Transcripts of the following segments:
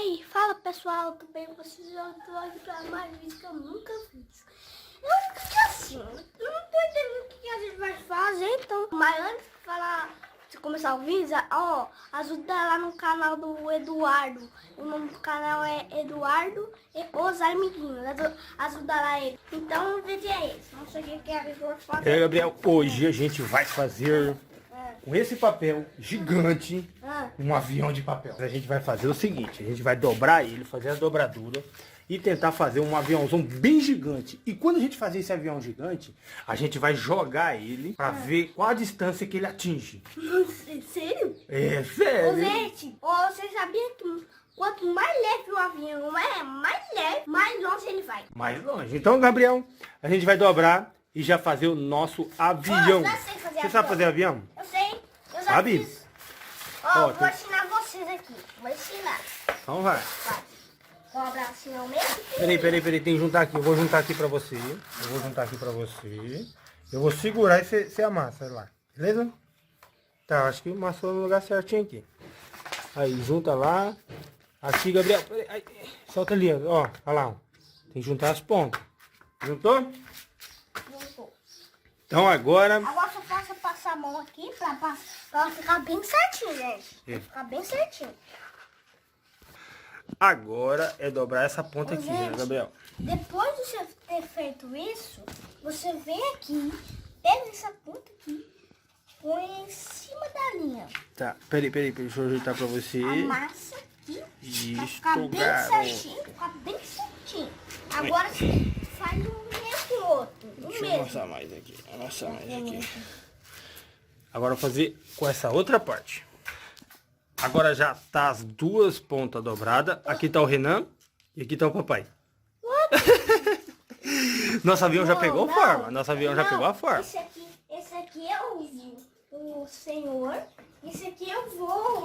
Oi, fala pessoal, tudo bem? Vocês já estão aqui pra mais um vídeo que eu nunca fiz. Eu fico assim, eu não tô entendendo o que a gente vai fazer, então. Mas antes de falar, de começar o vídeo, ó, ajuda lá no canal do Eduardo. O nome do canal é Eduardo e os Amiguinhos. Ajuda lá ele. Então o vídeo é esse. Não sei o que a gente vai fazer. Gabriel, hoje a gente vai fazer com esse papel gigante um avião de papel. A gente vai fazer o seguinte, a gente vai dobrar ele, fazer a dobradura e tentar fazer um aviãozão bem gigante. E quando a gente fazer esse avião gigante, a gente vai jogar ele pra ver qual a distância que ele atinge. Sério? É sério. Ô, gente, você sabia que quanto mais leve o avião é, mais longe ele vai. Mais longe. Então, Gabriel, a gente vai dobrar e já fazer o nosso avião. Você sabe fazer avião? Eu sei, eu já Sabe? fiz. Ó, vou tem- ensinar vocês aqui. Vou ensinar. Então vai. Vai. Vou abrir assim ao mesmo. Peraí, tem que juntar aqui. Eu vou juntar aqui pra você. Eu vou juntar aqui pra você. Eu vou segurar e você amassa lá. Beleza? Tá, acho que amassou no lugar certinho aqui. Aí, junta lá. Aqui, Gabriel. Peraí, aí, solta ali, ó. Olha lá, ó. Tem que juntar as pontas. Juntou? Juntou. Então agora... Agora só posso passar a mão aqui pra ficar bem certinho, gente. É. Pra ficar bem certinho. Agora é dobrar essa ponta aqui, né, Gente, Gabriel? depois de você ter feito isso, você vem aqui, pega essa ponta aqui, põe em cima da linha. Tá, peraí, deixa eu ajeitar pra você. Amassa aqui, pra Isso, ficar bem garoto. certinho, ficar bem certinho. Agora você faz um mesmo com o outro, um Deixa eu mesmo. amassar mais aqui, amassar mais aqui. Agora eu vou fazer com essa outra parte. Agora já tá as duas pontas dobradas. Aqui tá o Renan e aqui tá o papai. Nosso avião já pegou Não, forma. Nosso avião já pegou a forma. Esse aqui é o senhor, esse aqui é o voo.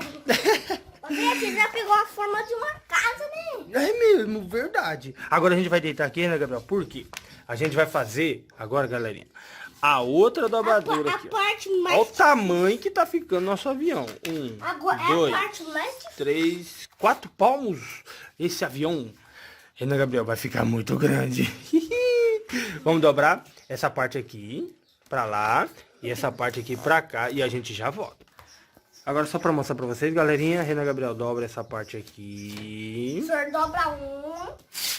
Você já pegou a forma de uma casa, né? É mesmo, verdade. Agora a gente vai deitar aqui, né, Gabriel? Por quê? A gente vai fazer, agora, galerinha, a outra dobradura aqui. A Ó. parte Olha o mais... tamanho que tá ficando nosso avião. Agora, dois, é a parte mais difícil. 3, 4 palmos. Esse avião, Renan Gabriel, vai ficar muito grande. Vamos dobrar essa parte aqui pra lá e essa parte aqui pra cá e a gente já volta. Agora só pra mostrar pra vocês, galerinha, Renan Gabriel dobra essa parte aqui. O senhor dobra um,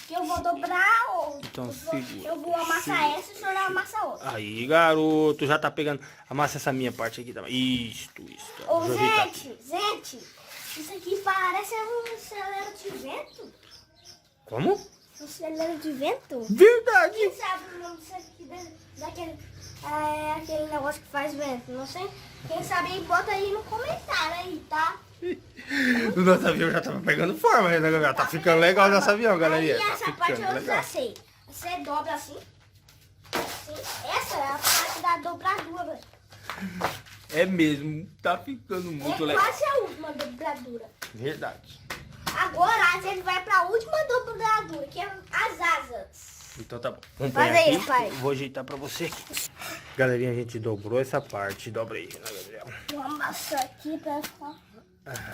que eu vou dobrar outro. Então, segura. Eu vou amassar essa e o senhor amassa outra. Aí, garoto, já tá pegando. Amassa essa minha parte aqui também. Isto. Ô, Deixa eu ajeitar aqui. gente, isso aqui parece um celeiro de vento. Como? Um celeiro de vento? Verdade. Quem sabe o nome disso aqui, daquele aquele negócio que faz vento? Não sei. Quem sabe aí, bota aí no comentário aí, tá? O nosso avião já tava pegando forma, né, Gabriel? Tá ficando legal o nosso avião, galerinha. Aí Tá essa parte ficando eu já legal. sei. Você dobra assim. Essa é a parte da dobradura. É mesmo, tá ficando muito É legal. quase a última dobradura. Verdade. Agora a gente vai pra última dobradura, que é as asas. Então tá bom. Vamos Faz pôr aí, aqui. pai. Vou ajeitar pra você aqui. Galerinha, a gente dobrou essa parte. Dobra aí, né, Gabriel? Vou amassar aqui pra ficar...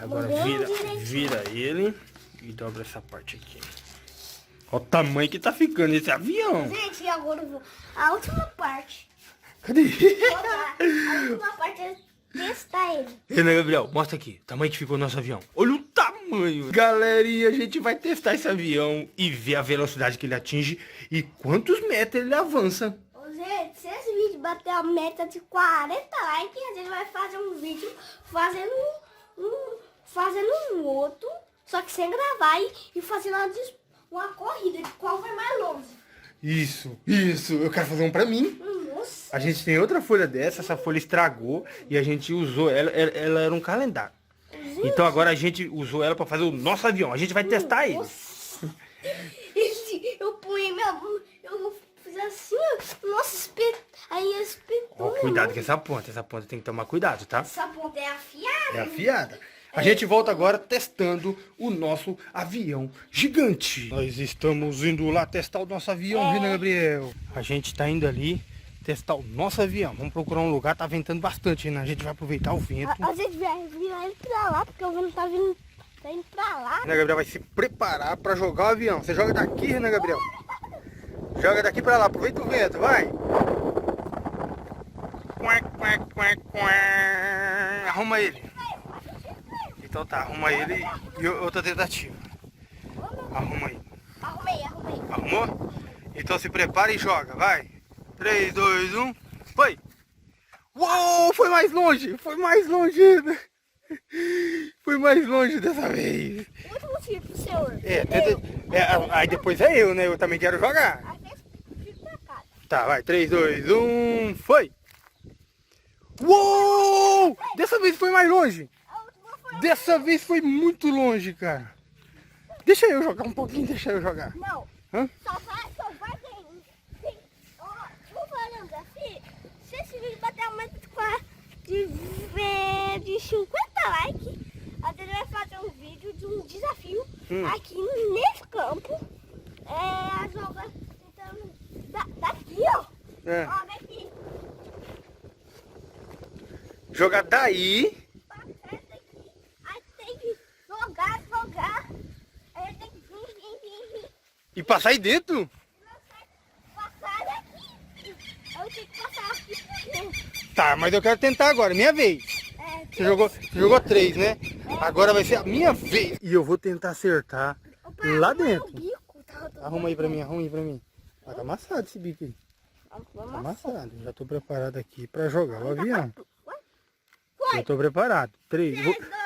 Agora Bem direitinho. vira ele e dobra essa parte aqui. Olha o tamanho que tá ficando esse avião. Gente, e agora eu vou... A última parte. Cadê? A última parte é testar ele. Renan Gabriel, mostra aqui. O tamanho que ficou o nosso avião. Olha o tamanho. Galerinha, a gente vai testar esse avião e ver a velocidade que ele atinge e quantos metros ele avança. Ô, gente, se esse vídeo bater a meta de 40 likes, a gente vai fazer um vídeo fazendo um outro, só que sem gravar e fazendo uma corrida de qual vai mais longe. Isso. Eu quero fazer um pra mim. Nossa. A gente tem outra folha dessa, essa folha estragou e a gente usou ela, ela era um calendário. Então agora a gente usou ela pra fazer o nosso avião. A gente vai testar ele. Nossa. Eu punho eu fiz assim, ó. Nossa, aí espetou. Ó, cuidado com essa ponta tem que tomar cuidado, tá? Essa ponta é afiada. É afiada. A gente volta agora testando o nosso avião gigante. Nós estamos indo lá testar o nosso avião, Renan Gabriel. A gente tá indo ali testar o nosso avião. Vamos procurar um lugar, tá ventando bastante, né? A gente vai aproveitar o vento. A gente vai virar ele pra lá, porque o vento tá vindo Tá indo pra lá. Renan Gabriel vai se preparar pra jogar o avião. Você joga daqui, Renan Gabriel. Joga daqui pra lá, aproveita o vento, vai. Arruma ele. Então tá, arruma ele e outra tentativa. Arruma aí. Arrumei. Arrumou? Então se prepara e joga, vai. 3, 2, 1, foi! Uou, foi mais longe ainda. Foi mais longe dessa vez. Último tiro pro senhor. Aí depois é eu, né? Eu também quero jogar. Às vezes tiro pra cá. Tá, vai, 3, 2, 1, foi! Uou! Dessa vez foi mais longe. A última foi... Dessa vez foi muito longe, cara. Deixa eu jogar um pouquinho, deixa eu jogar. Não. Hã? Só vai tem. Ó, vou falando assim. Se esse vídeo bater uma de 50 likes, a gente vai fazer um vídeo de um desafio aqui nesse campo. A joga tentando daqui, ó. É. Ó, daqui. Jogar daí. Aí tem que jogar. Aí tem que vir. E passar aí dentro? Passar daqui. Eu tenho que passar aqui por dentro. Tá, mas eu quero tentar agora, minha vez. Você jogou 3, né? Agora vai ser a minha vez. E eu vou tentar acertar lá dentro. Arruma aí pra mim. Ah, tá amassado esse bico aí. Tá amassado. Já tô preparado aqui pra jogar o avião. Eu tô preparado. 3.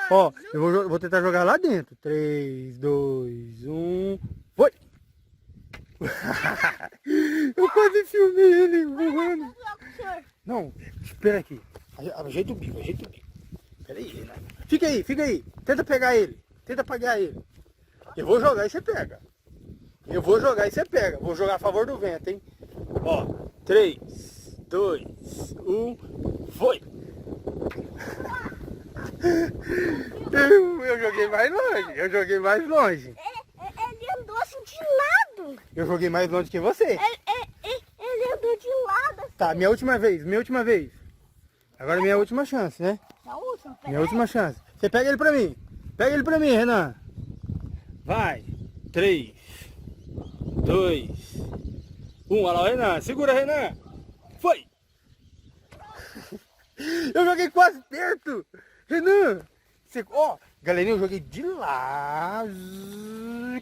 Ó, eu vou tentar jogar lá dentro. 3, 2, 1. Foi! Eu quase filmei ele voando. Não, espera aqui. Ajeita o bico. Pera aí, né? Fica aí. Tenta pegar ele. Eu vou jogar e você pega. Vou jogar a favor do vento, hein? Ó, 3, 2, 1, foi! Eu joguei mais longe. Ele andou assim de lado. Eu joguei mais longe que você. Ele andou de lado. Assim. Tá, minha última vez. Agora é minha última chance, né? Na última, Minha última chance. Você pega ele pra mim. Renan. Vai. 3, 2, 1. Olha lá, Renan. Segura, Renan. Foi. Eu joguei quase perto. Renan. Ó, galerinha, eu joguei de lá.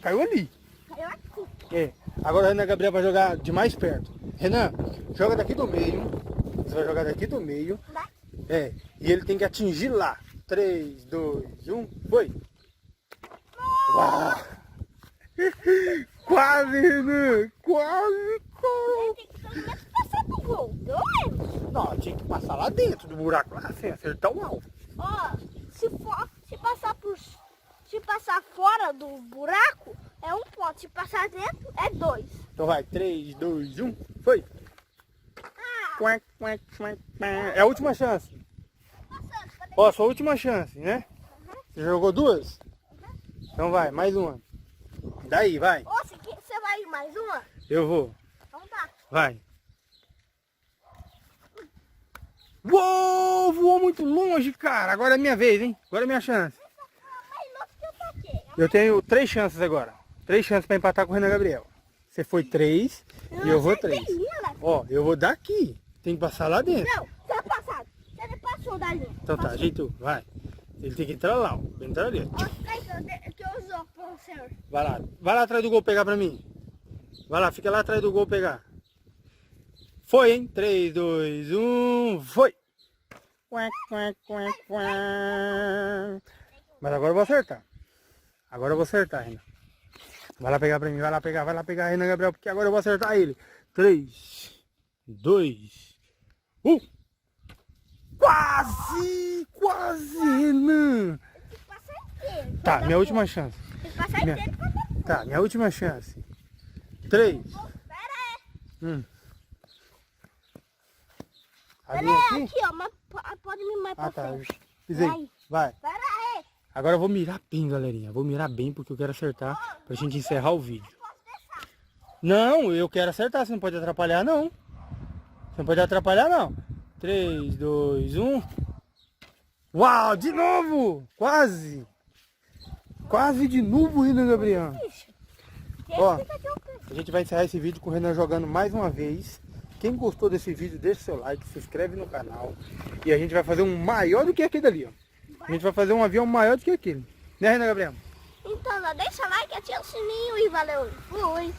Caiu ali. Caiu aqui. É. Agora o Renan Gabriel vai jogar de mais perto. Renan, joga daqui do meio. Você vai jogar daqui do meio. É. E ele tem que atingir lá. 3, 2, 1, foi! Uau! Quase, Renan! Quase! Tem que passar do gol. Não, tinha que passar lá dentro do buraco, lá sem acertar o alvo. Ó, se passar fora do buraco, é 1 ponto. Se passar dentro, é 2. Então vai, 3, 2, 1, foi! É a última chance. Ó, sua última chance, né? Você jogou 2? Então vai, mais uma. Daí, vai. Ô, você vai ir mais uma? Eu vou. Então tá. Vai. Uou, voou muito longe, cara. Agora é minha vez, hein? Agora é minha chance. Eu tenho 3 chances agora. 3 chances pra empatar com o Renan Gabriel. Você foi 3 e eu vou 3. Ó, eu vou daqui. Tem que passar lá dentro. Não, você passado. Você passou da linha. Então tá, ajeitou. Vai. Ele tem que entrar lá, ó. Vai entrar ali. Que eu usou para o senhor. Vai lá atrás do gol pegar pra mim. Vai lá, fica lá atrás do gol pegar. Foi, hein? 3, 2, 1, foi! Mas agora eu vou acertar. Renan. Vai lá pegar pra mim, vai lá pegar, Renan Gabriel, porque agora eu vou acertar ele. 3, 2, 1. Quase, Renan. Tá, minha última chance. Tá, minha última chance. 3. Pera aí, aqui, ó, mas pode me mais pra frente. Pisei. Vai. Pera aí. Agora eu vou mirar bem, galerinha. Vou mirar bem porque eu quero acertar pra gente encerrar o vídeo. Não, eu quero acertar. Você não pode atrapalhar, não. 3, 2, 1. Uau, de novo. Quase. Quase de novo, Renan Gabriel. Bicho. Ó, a gente vai encerrar esse vídeo com o Renan jogando mais uma vez. Quem gostou desse vídeo, deixa seu like, se inscreve no canal. E a gente vai fazer um maior do que aquele ali, ó. A gente vai fazer um avião maior do que aquele. Né, Renan Gabriel? Então, deixa like, ativa o sininho e valeu. Fui.